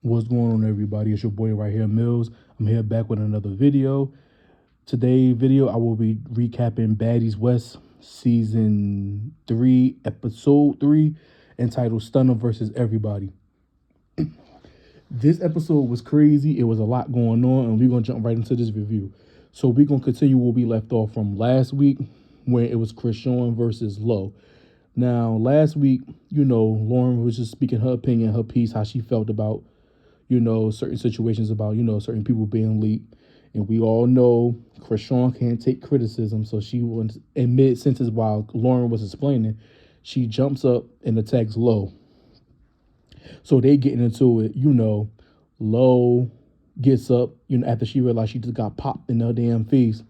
What's going on, everybody? It's your boy right here, Mills. I'm here back with another video. Today video, I will be recapping Baddies West season 3, episode 3, entitled Stunna versus Everybody. This episode was crazy. It was a lot going on, and we're gonna jump right into this review. So we're gonna continue where we left off from last week, where it was Chrisean versus Low. Now, last week, Loren was just speaking her opinion, her piece, how she felt about certain situations, about, certain people being leaked. And we all know Chrisean can't take criticism. So she was, in mid sentence while Loren was explaining, she jumps up and attacks Low. So they getting into it, Low gets up, after she realized she just got popped in her damn face.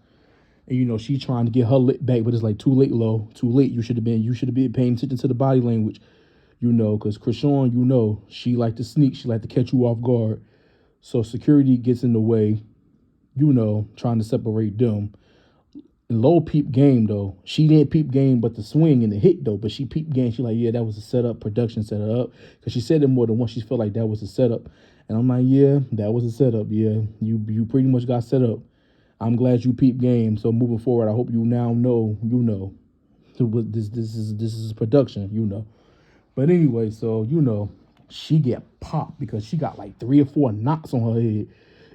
And she trying to get her lit back, but it's like too late, Low. Too late. You should have been paying attention to the body language. Because Chrisean, she like to sneak, she like to catch you off guard. So security gets in the way, trying to separate them. Low peep game though. She didn't peep game, but the swing and the hit though. But she peep game. She like, yeah, that was a setup. Production set it up. Because she said it more than once. She felt like that was a setup. And I'm like, yeah, that was a setup. Yeah, you pretty much got set up. I'm glad you peep game. So moving forward, I hope you now know, this is production. But anyway, so she get popped because she got like 3 or 4 knocks on her head.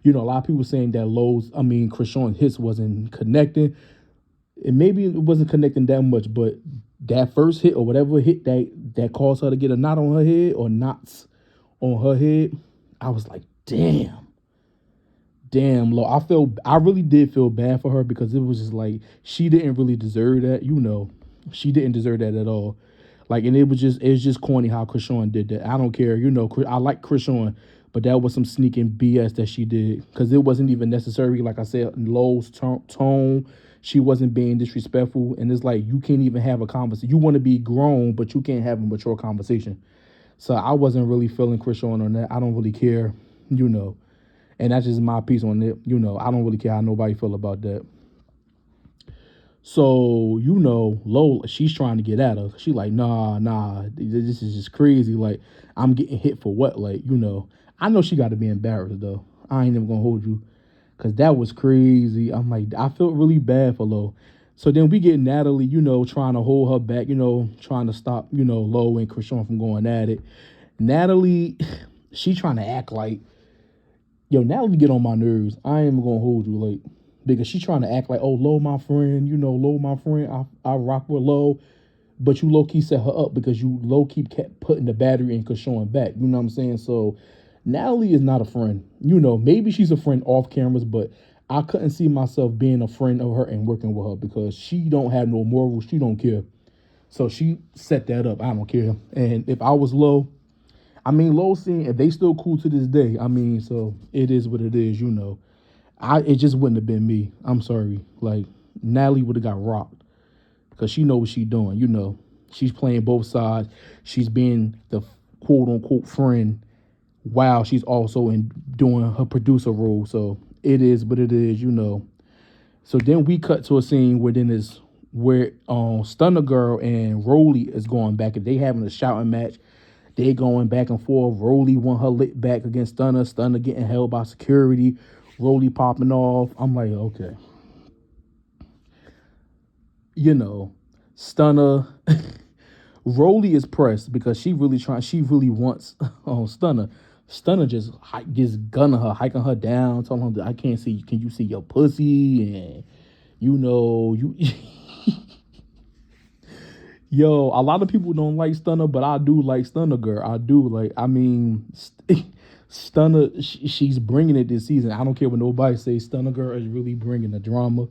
A lot of people saying that Chrisean's hits wasn't connecting. And maybe it wasn't connecting that much, but that first hit or whatever hit that caused her to get a knot on her head or knots on her head, I was like, damn, Lo. I really did feel bad for her because it was just like she didn't really deserve that. She didn't deserve that at all. Like, and it's just corny how Chrisean did that. I don't care. I like Chrisean, but that was some sneaking BS that she did because it wasn't even necessary. Like I said, Low's tone, she wasn't being disrespectful. And it's like, you can't even have a conversation. You want to be grown, but you can't have a mature conversation. So I wasn't really feeling Chrisean on that. I don't really care, And that's just my piece on it. I don't really care how nobody feel about that. So, Lola, she's trying to get at her. She like, nah, this is just crazy. Like, I'm getting hit for what? Like, I know she got to be embarrassed, though. I ain't even going to hold you. Because that was crazy. I'm like, I felt really bad for Lo. So then we get Natalie, trying to hold her back, trying to stop, Lo and Chrisean from going at it. Natalie, she trying to act like, Natalie get on my nerves. I ain't even going to hold you, like, because she trying to act like, oh, Low my friend, Low my friend, I rock with Low, but you low-key set her up because you low-key kept putting the battery in Chrisean back, you know what I'm saying? So Natalie is not a friend. Maybe she's a friend off cameras, but I couldn't see myself being a friend of her and working with her because she don't have no morals, she don't care. So she set that up, I don't care. And if I was Low, Low seeing, if they still cool to this day, so it is what it is, it just wouldn't have been me. I'm sorry. Like, Natalie would have got rocked because she know what she doing. She's playing both sides. She's being the quote unquote friend while she's also in doing her producer role. So it is what it is. So then we cut to a scene where Stunna Girl and Rolly is going back and they having a shouting match. They going back and forth. Rolly want her lit back against Stunna. Stunna getting held by security. Rolly popping off. I'm like, okay. Stunna. Rolly is pressed because she really wants Stunna. Stunna just gets gunning her, hiking her down, telling her that I can't see, can you see your pussy? And you Yo, a lot of people don't like Stunna, but I do like Stunna Girl. I do like. Stunna. She's bringing it this season. I don't care what nobody says. Stunna Girl is really bringing the drama,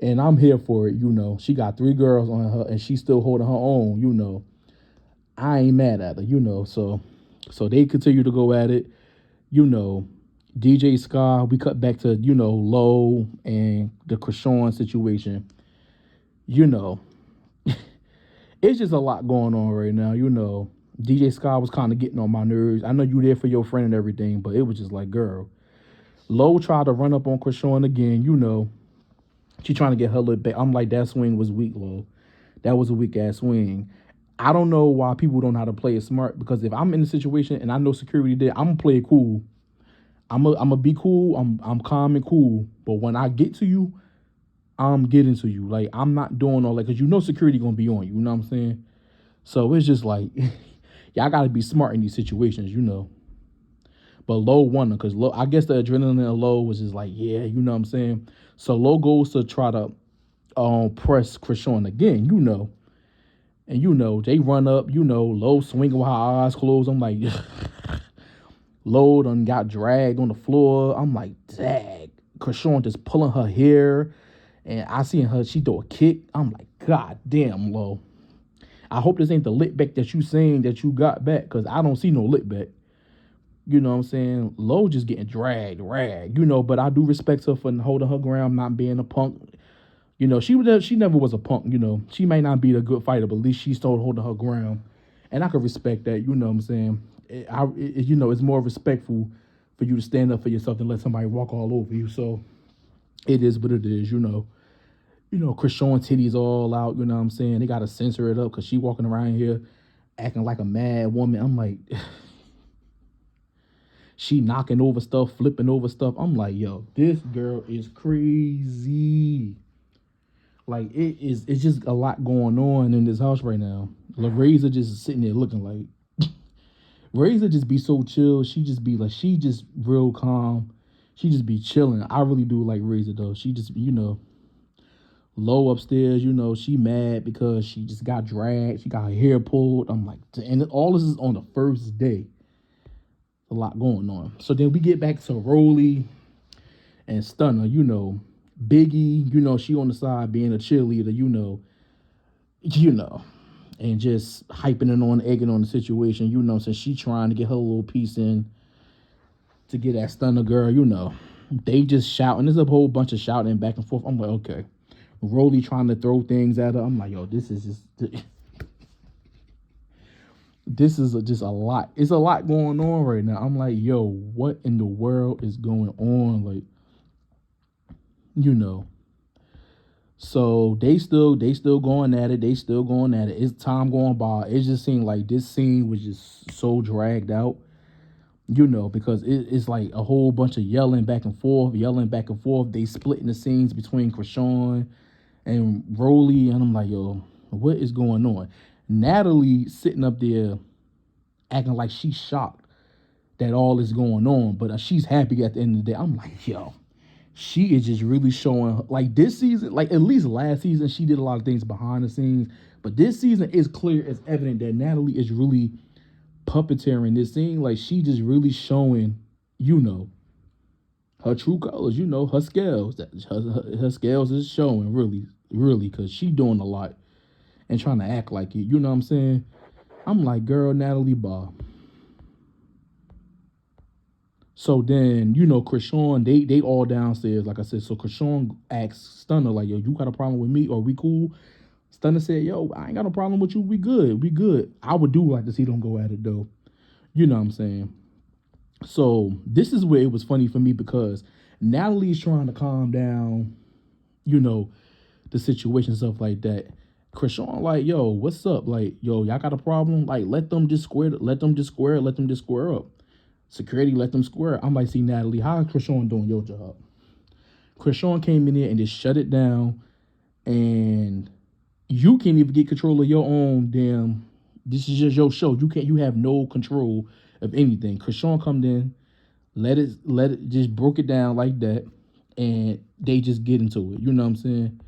and I'm here for it. She got 3 girls on her, and she's still holding her own. I ain't mad at her. So they continue to go at it. DJ Sky. We cut back to Low and the Chrisean situation. It's just a lot going on right now. DJ Sky was kind of getting on my nerves. I know you there for your friend and everything, but it was just like, girl. Low tried to run up on Chrisean again. She trying to get her lit back. I'm like, that swing was weak, Low. That was a weak ass swing. I don't know why people don't know how to play it smart, because if I'm in a situation and I know security there, I'm gonna play it cool. I'm gonna be cool. I'm calm and cool. But when I get to you, I'm getting to you. Like, I'm not doing all that, because you know security gonna be on you. You know what I'm saying? So it's just like, y'all gotta be smart in these situations, you know. But Low won because Low, I guess the adrenaline in Low was just like, yeah, you know what I'm saying. So Low goes to try to press Chrisean again, you know. And you know, they run up, you know, Low swinging with her eyes closed. I'm like, Low done got dragged on the floor. I'm like, dang. Chrisean just pulling her hair. And I seen her, she throw a kick. I'm like, God damn, Low. I hope this ain't the lit back that you saying that you got back, because I don't see no lit back. You know what I'm saying? Low just getting dragged, you know, but I do respect her for holding her ground, not being a punk. You know, she never was a punk, you know. She may not be a good fighter, but at least she's still holding her ground. And I can respect that, you know what I'm saying? You know, it's more respectful for you to stand up for yourself than let somebody walk all over you. So it is what it is, you know. You know, Chrisean titties all out, you know what I'm saying? They got to censor it up because she walking around here acting like a mad woman. I'm like, she knocking over stuff, flipping over stuff. I'm like, yo, this girl is crazy. Like, it's just a lot going on in this house right now. Razor just sitting there looking like, Razor just be so chill. She just be like, she just real calm. She just be chilling. I really do like Razor though. She just, you know, Low upstairs, you know, she mad because she just got dragged. She got her hair pulled. I'm like, and all this is on the first day. A lot going on. So then we get back to Rollie and Stunna, you know. Biggie, you know, she on the side being a cheerleader, you know, and just hyping it on, egging on the situation, you know, since she trying to get her little piece in to get that Stunna girl, you know. They just shouting. There's a whole bunch of shouting back and forth. I'm like, okay. Rollie trying to throw things at her. I'm like, yo, this is just this is just a lot. It's a lot going on right now. I'm like, yo, what in the world is going on? Like, you know. So they still going at it. They still going at it. It's time going by. It just seemed like this scene was just so dragged out, you know, because it's like a whole bunch of yelling back and forth, They splitting the scenes between Chrisean and Rollie, and I'm like, yo, what is going on? Natalie sitting up there acting like she's shocked that all is going on, but she's happy at the end of the day. I'm like, yo, she is just really showing, like, this season, like at least last season, she did a lot of things behind the scenes, but this season is clear as evident that Natalie is really puppeteering this scene. Like, she just really showing, you know, her true colors, you know, her scales. Her scales is showing really, because she doing a lot and trying to act like it. You know what I'm saying? I'm like, girl, Natalie Bob. So then, you know, Chrisean, they all downstairs, like I said. So Chrisean asks Stunna, like, yo, you got a problem with me? Or we cool? Stunna said, yo, I ain't got no problem with you. We good. I would do like to see them go at it, though. You know what I'm saying? So this is where it was funny for me, because Natalie's trying to calm down, you know, the situation, stuff like that. Chrisean like, yo, what's up? Like, yo, y'all got a problem? Like, let them just square up. Security, let them square. I'm like, see, Natalie, how is Chrisean doing your job? Chrisean came in there and just shut it down, and you can't even get control of your own damn. This is just your show. You have no control of anything. Chrisean come in, let it just broke it down like that, and they just get into it. You know what I'm saying?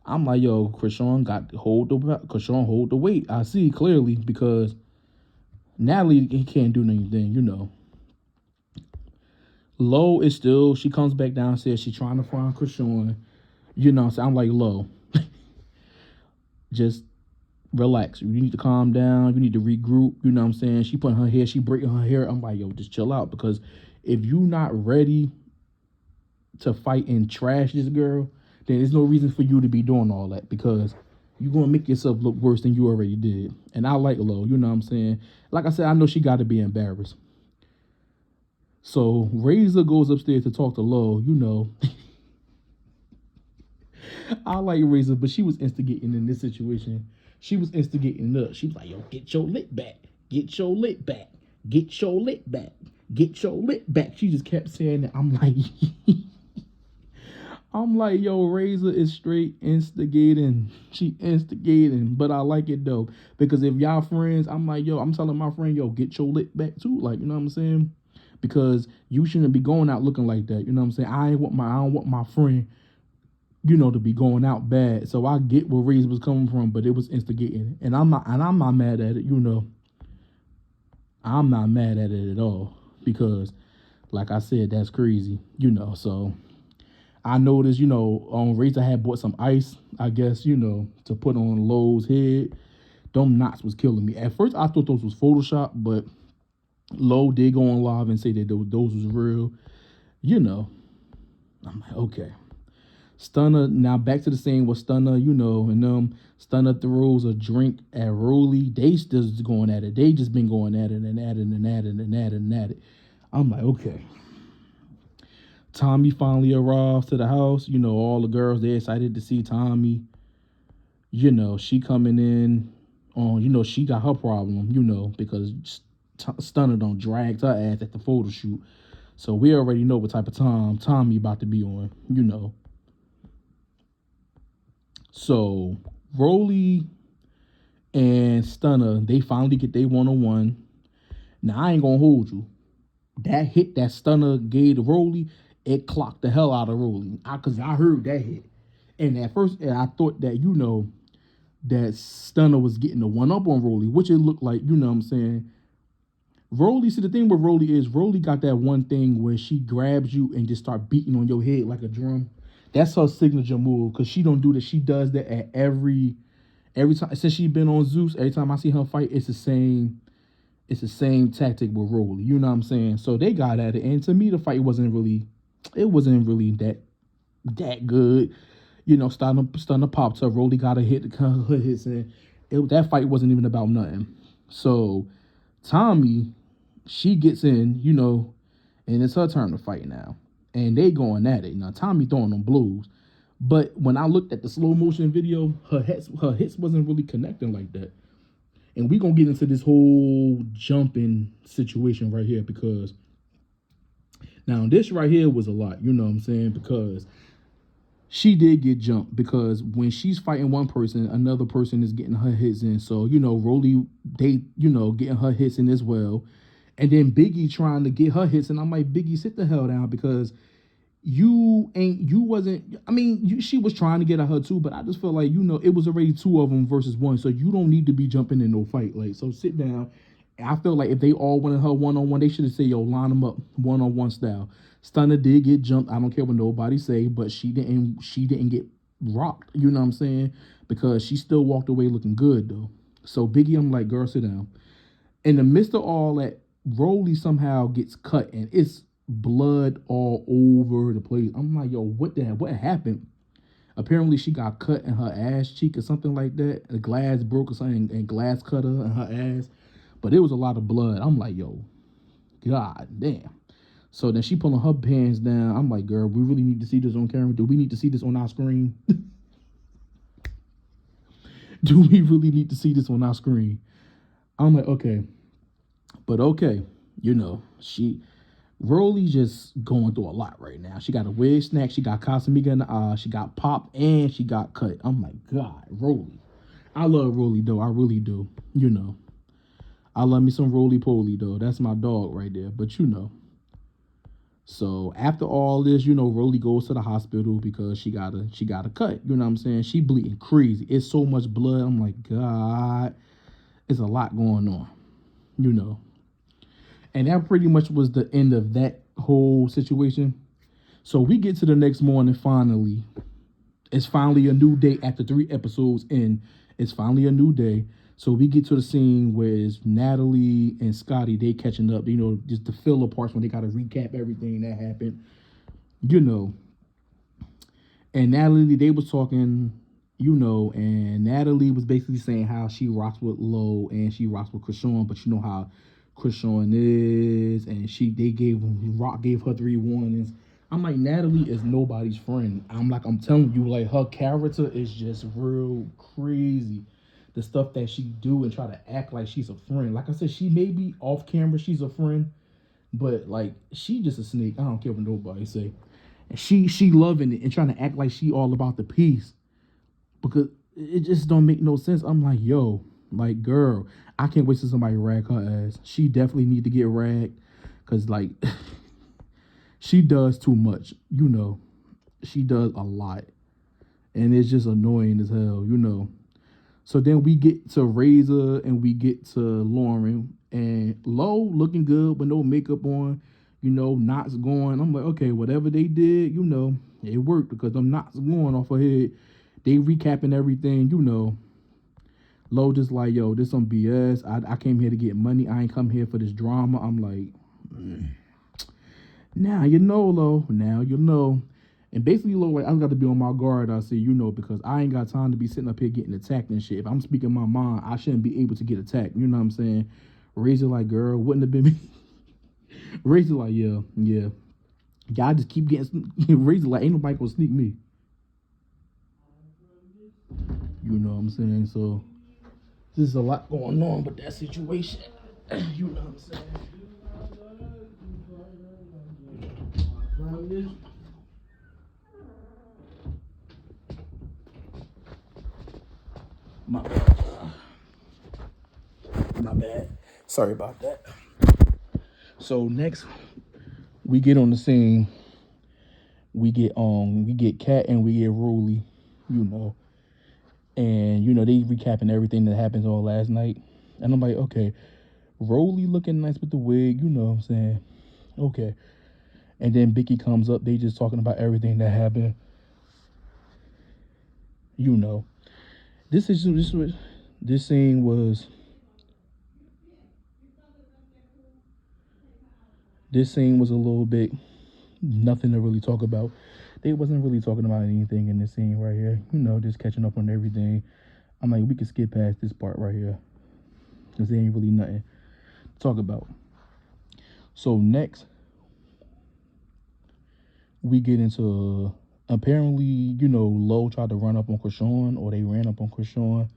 I'm like, yo, Chrisean hold the weight. I see clearly, because Natalie, he can't do anything, you know. Low is still, she comes back downstairs, she trying to find Chrisean. You know, so I'm like, Low, just relax. You need to calm down. You need to regroup. You know what I'm saying? She putting her hair, she breaking her hair. I'm like, yo, just chill out, because if you not ready to fight and trash this girl, then there's no reason for you to be doing all that, because you're going to make yourself look worse than you already did. And I like Low, you know what I'm saying? Like I said, I know she got to be embarrassed. So Razor goes upstairs to talk to Low, you know. I like Razor, but she was instigating in this situation. She was instigating us. She was like, yo, get your lip back. Get your lip back. Get your lip back. Get your lip back. She just kept saying that. I'm like, yo, Razor is straight instigating. She instigating, but I like it though. Because if y'all friends, I'm like, yo, I'm telling my friend, yo, get your lip back too. Like, you know what I'm saying? Because you shouldn't be going out looking like that. You know what I'm saying? I don't want my friend, you know, to be going out bad. So I get where Razor was coming from, but it was instigating. And I'm not mad at it, you know. I'm not mad at it at all. Because like I said, that's crazy, you know. So I noticed, you know, Razor had bought some ice, I guess, you know, to put on Low's head. Them knots was killing me. At first, I thought those was Photoshop, but Low did go on live and say that those was real. You know, I'm like, okay. Stunna, now back to the scene with Stunna, you know, and Stunna throws a drink at Rolly. They just going at it. They just been going at it and at it and at it and at it and at it. I'm like, okay. Tommie finally arrives to the house. You know, all the girls, they're excited to see Tommie. You know, she coming in on, you know, she got her problem, you know, because Stunna don't drag her ass at the photo shoot. So we already know what type of time Tommie about to be on, you know. So Rolly and Stunna, they finally get their one-on-one. Now, I ain't gonna hold you. That hit that Stunna gave to Rolly, it clocked the hell out of Rolly. Because I heard that hit. And at first, I thought that, you know, that Stunna was getting the one-up on Rolly, which it looked like, you know what I'm saying. Rolly, see, the thing with Rolly is Rolly got that one thing where she grabs you and just start beating on your head like a drum. That's her signature move, because she don't do that. She does that at every time. Since she been on Zeus, every time I see her fight, it's the same tactic with Rolly. You know what I'm saying? So they got at it. And to me, the fight wasn't really that good. You know, Stunna popped her. Rolly got a hit, her hits, and that fight wasn't even about nothing. So Tommie, she gets in, you know, and it's her turn to fight now. And they going at it. Now, Tommie throwing them blues. But when I looked at the slow motion video, her hits wasn't really connecting like that. And we're going to get into this whole jumping situation right here, because now this right here was a lot, you know what I'm saying? Because she did get jumped, because when she's fighting one person, another person is getting her hits in. So, you know, Rolly, they, you know, getting her hits in as well. And then Biggie trying to get her hits. And I'm like, Biggie, sit the hell down, because she was trying to get at her too, but I just felt like, you know, it was already two of them versus one. So you don't need to be jumping in no fight. Like, so sit down. I felt like if they all wanted her one-on-one, they should have said, yo, line them up one-on-one style. Stunna did get jumped. I don't care what nobody say, but she didn't get rocked. You know what I'm saying? Because she still walked away looking good, though. So Biggie, I'm like, girl, sit down. In the midst of all that, Rolly somehow gets cut, and it's blood all over the place. I'm like, yo, what happened? Apparently, she got cut in her ass cheek or something like that. The glass broke or something, and glass cut her in her ass. But it was a lot of blood. I'm like, yo, god damn. So then she pulling her pants down. I'm like, girl, we really need to see this on camera. Do we need to see this on our screen? Do we really need to see this on our screen? I'm like, okay. But okay, you know, Rolly just going through a lot right now. She got a wig snack. She got Casamiga in the eye. She got popped, and she got cut. I'm like, God, Rolly. I love Rolly, though. I really do. You know. I love me some roly-poly, though. That's my dog right there. But, you know. So, after all this, you know, Rolly goes to the hospital because she got a cut. You know what I'm saying? She bleeding crazy. It's so much blood. I'm like, God. It's a lot going on. You know. And that pretty much was the end of that whole situation. So we get to the next morning finally. It's finally a new day after 3 episodes in. It's finally a new day. So we get to the scene where it's Natalie and Scotty, they catching up. You know, just the filler parts when they got to recap everything that happened. You know. And Natalie, they was talking, you know, and Natalie was basically saying how she rocks with Low and she rocks with Chrisean, but you know how Chrisean is, and Rock gave her 3 warnings. I'm like, Natalie is nobody's friend. I'm telling you, like, her character is just real crazy. the stuff that she do and try to act like she's a friend. Like I said, she may be off camera, she's a friend, but like she just a snake. I don't care what nobody say. And she loving it and trying to act like she all about the peace because it just don't make no sense. I'm like, yo, like girl, I can't wait till somebody rag her ass. She definitely need to get ragged because like she does too much. She does a lot, and it's just annoying as hell. So then we get to Razor and we get to Loren and Low looking good with no makeup on, knots going. I'm like, okay, whatever they did, it worked because them knots going off her head. They recapping everything. Low just like, yo, this some BS. I came here to get money. I ain't come here for this drama. I'm like, now you know, Low. Now you know. And basically, Low, like, I got to be on my guard, I say, because I ain't got time to be sitting up here getting attacked and shit. If I'm speaking my mind, I shouldn't be able to get attacked. You know what I'm saying? Razor like, girl, wouldn't have been me. Razor like, yeah. Y'all just keep getting, Razor like, ain't nobody gonna sneak me. You know what I'm saying? So, there's a lot going on with that situation. You know what I'm saying? My bad. Sorry about that. So next we get on the scene. We get Cat and we get Rolly, and they recapping everything that happened all last night. And I'm like, okay, Rolly looking nice with the wig, you know what I'm saying? Okay. And then Biggie comes up, they just talking about everything that happened. This scene was a little bit nothing to really talk about. They wasn't really talking about anything in this scene right here. Just catching up on everything. I'm like, we could skip past this part right here because there ain't really nothing to talk about. So next, we get into apparently, Low tried to run up on Chrisean, or they ran up on Chrisean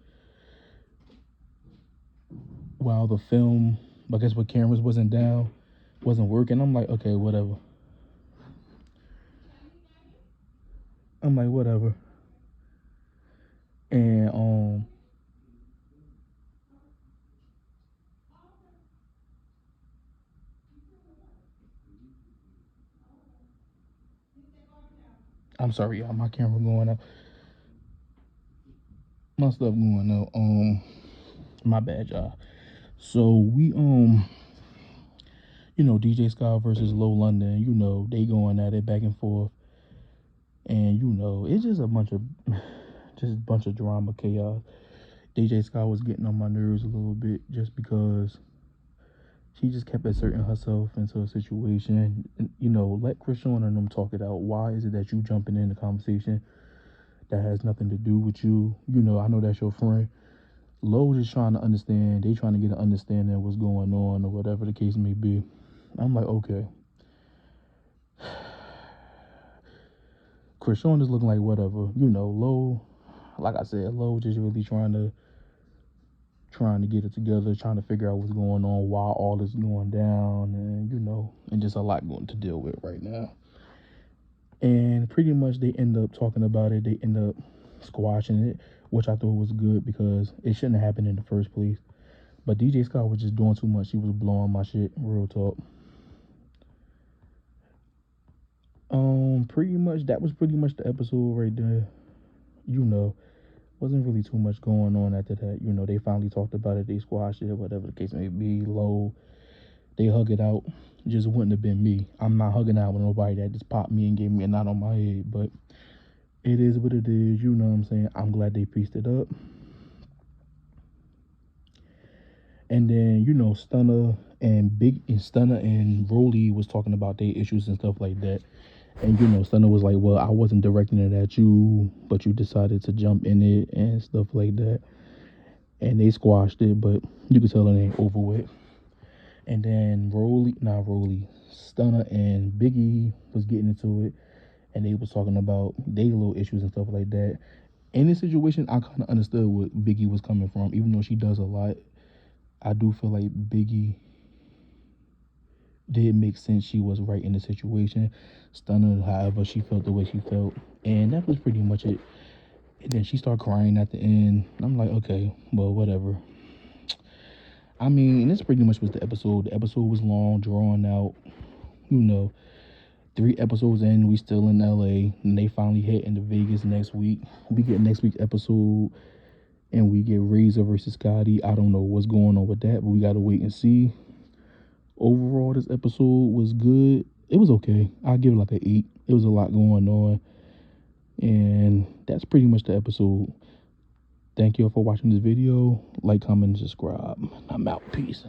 while the film, I guess, what cameras wasn't working. I'm like, okay, whatever. And I'm sorry, y'all, my camera going up. My stuff going out. My bad, y'all. So we DJ Scott versus Low London, they going at it back and forth. And it's just a bunch of drama, chaos. DJ Scott was getting on my nerves a little bit just because she just kept asserting herself into a situation. And, let Chrisean and them talk it out. Why is it that you jumping in the conversation that has nothing to do with you? I know that's your friend. Low just trying to understand. They trying to get an understanding of what's going on or whatever the case may be. I'm like, okay. Chrisean is looking like whatever. Low, like I said, Low just really trying to get it together, trying to figure out what's going on, why all this going down, and just a lot going to deal with right now. And pretty much they end up talking about it. They end up squashing it, which I thought was good because it shouldn't have happened in the first place. But DJ Scott was just doing too much. He was blowing my shit, real talk. Pretty much that was pretty much the episode right there. Wasn't really too much going on after that. They finally talked about it, they squashed it, whatever the case may be. Low, they hug it out. Just wouldn't have been me. I'm not hugging out with nobody that just popped me and gave me a knot on my head, but it is what it is, you know what I'm saying? I'm glad they pieced it up. And then, Stunna and Rolly was talking about their issues and stuff like that. And, Stunna was like, well, I wasn't directing it at you, but you decided to jump in it and stuff like that. And they squashed it, but you could tell it ain't over with. And then Stunna and Biggie was getting into it. And they was talking about their little issues and stuff like that. In this situation, I kind of understood what Biggie was coming from, even though she does a lot. I do feel like Biggie did make sense. She was right in the situation. Stunna, however, she felt the way she felt, and that was pretty much it. And then she started crying at the end. I'm like, okay, well, whatever. I mean, and this pretty much was the episode. The episode was long, drawn out. You know, 3 episodes in, we still in LA, and they finally hit into Vegas next week. We get next week's episode, and we get Razor versus Scotty. I don't know what's going on with that, but we gotta wait and see. Overall, this episode was good. It was okay. I'll give it like an 8. It was a lot going on, and that's pretty much the episode. Thank you all for watching this video. Like, comment, and subscribe. I'm out. Peace.